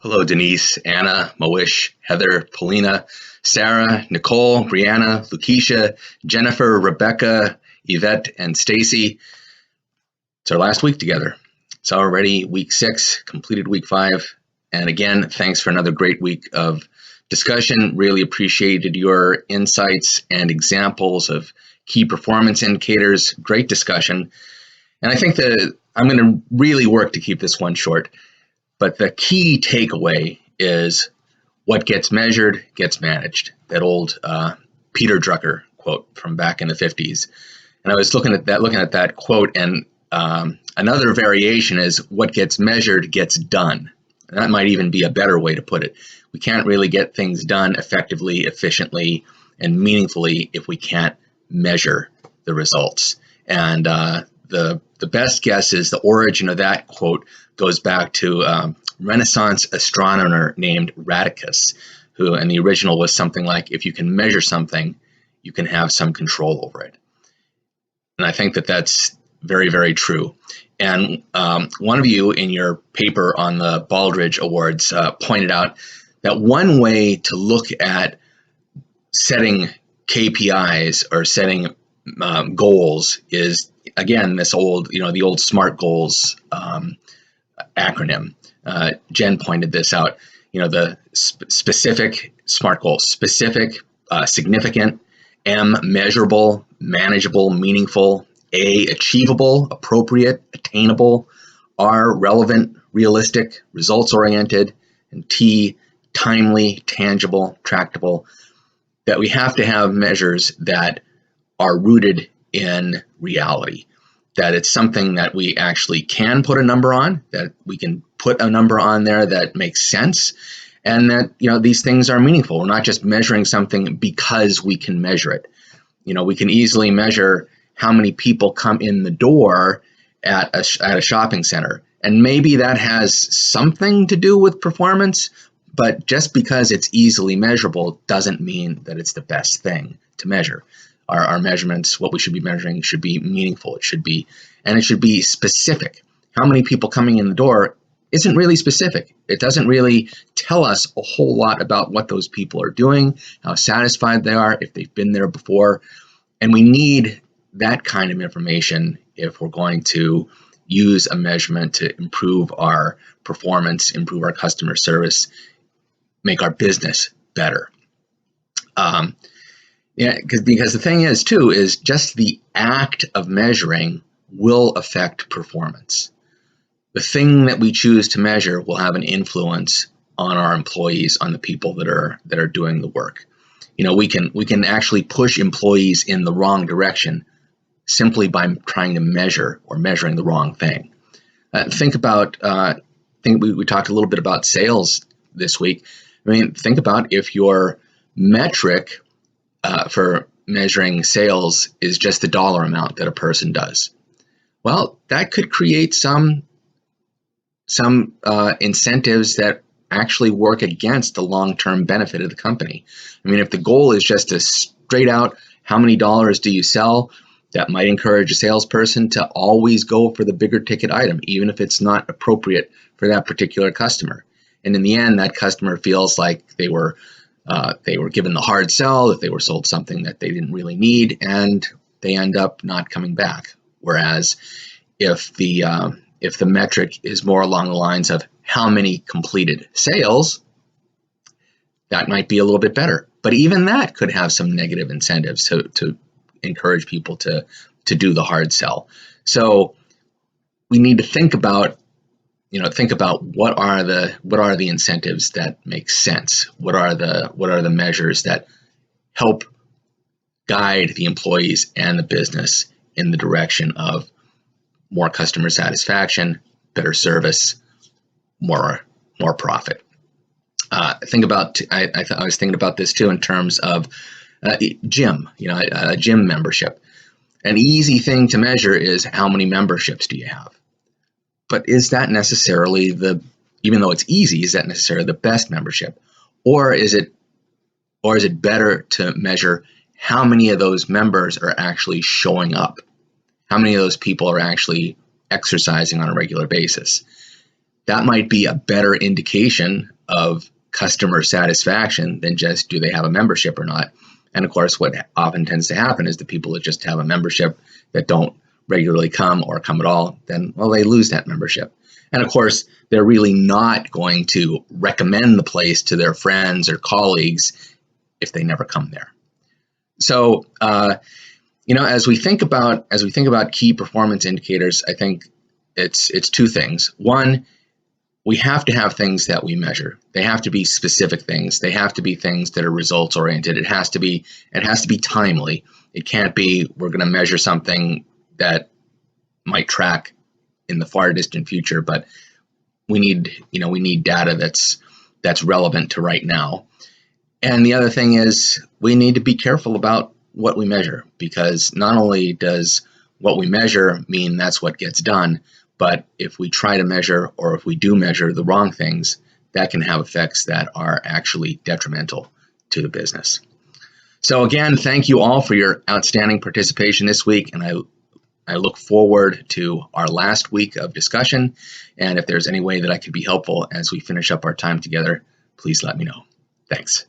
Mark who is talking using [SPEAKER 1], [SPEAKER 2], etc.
[SPEAKER 1] Hello, Denise, Anna, Moish, Heather, Paulina, Sarah, Nicole, Brianna, Lukeisha, Jennifer, Rebecca, Yvette, and Stacy. It's our last week together. It's already week 6, completed week 5. And again, thanks for another great week of discussion. Really appreciated your insights and examples of key performance indicators. Great discussion. And I think that I'm going to really work to keep this one short. But the key takeaway is what gets measured gets managed. That old Peter Drucker quote from back in the 50s. And I was looking at that quote, and another variation is what gets measured gets done. And that might even be a better way to put it. We can't really get things done effectively, efficiently, and meaningfully if we can't measure the results. And the best guess is the origin of that quote goes back to Renaissance astronomer named Radicus, who, and the original was something like, if you can measure something, you can have some control over it. And I think that that's very, very true. And one of you in your paper on the Baldrige Awards pointed out that one way to look at setting KPIs or setting goals is, again, this old, the old SMART goals acronym. Jen pointed this out. The specific SMART goals: specific, significant; M, measurable, manageable, meaningful; A, achievable, appropriate, attainable; R, relevant, realistic, results oriented; and T, timely, tangible, tractable. That we have to have measures that are rooted in reality, that it's something that we actually can put a number on, that we can put a number on there that makes sense, and that these things are meaningful. We're not just measuring something because we can measure it. We can easily measure how many people come in the door at a shopping center, and maybe that has something to do with performance, but just because it's easily measurable doesn't mean that it's the best thing to measure. Our measurements, what we should be measuring, should be meaningful. It should be specific. How many people coming in the door isn't really specific. It doesn't really tell us a whole lot about what those people are doing, how satisfied they are, if they've been there before. And we need that kind of information if we're going to use a measurement to improve our performance, improve our customer service, make our business better. Because the thing is, too, is just the act of measuring will affect performance. The thing that we choose to measure will have an influence on our employees, on the people that are doing the work. We can actually push employees in the wrong direction simply by trying to measure or measuring the wrong thing. We talked a little bit about sales this week. Think about if your metric for measuring sales is just the dollar amount that a person does. Well, that could create some incentives that actually work against the long-term benefit of the company. If the goal is just to straight out how many dollars do you sell, that might encourage a salesperson to always go for the bigger ticket item, even if it's not appropriate for that particular customer. And in the end, that customer feels like they were given the hard sell, that they were sold something that they didn't really need, and they end up not coming back. Whereas if the metric is more along the lines of how many completed sales, that might be a little bit better. But even that could have some negative incentives to encourage people to do the hard sell. So we need to think about what are the incentives that make sense? What are the measures that help guide the employees and the business in the direction of more customer satisfaction, better service, more profit? I was thinking about this too in terms of gym, a gym membership. An easy thing to measure is how many memberships do you have? But is that necessarily even though it's easy, is that necessarily the best membership? Or is it better to measure how many of those members are actually showing up? How many of those people are actually exercising on a regular basis? That might be a better indication of customer satisfaction than just do they have a membership or not. And of course, what often tends to happen is the people that just have a membership that don't regularly come or come at all, then, well, they lose that membership. And of course, they're really not going to recommend the place to their friends or colleagues if they never come there. So, as we think about key performance indicators, I think it's two things. One, we have to have things that we measure. They have to be specific things. They have to be things that are results oriented. It has to be timely. It can't be we're going to measure something that might track in the far distant future, but we need data that's relevant to right now. And the other thing is we need to be careful about what we measure, because not only does what we measure mean that's what gets done, but if we try to measure, or if we do measure the wrong things, that can have effects that are actually detrimental to the business. So again, thank you all for your outstanding participation this week, and I look forward to our last week of discussion. And if there's any way that I could be helpful as we finish up our time together, please let me know. Thanks.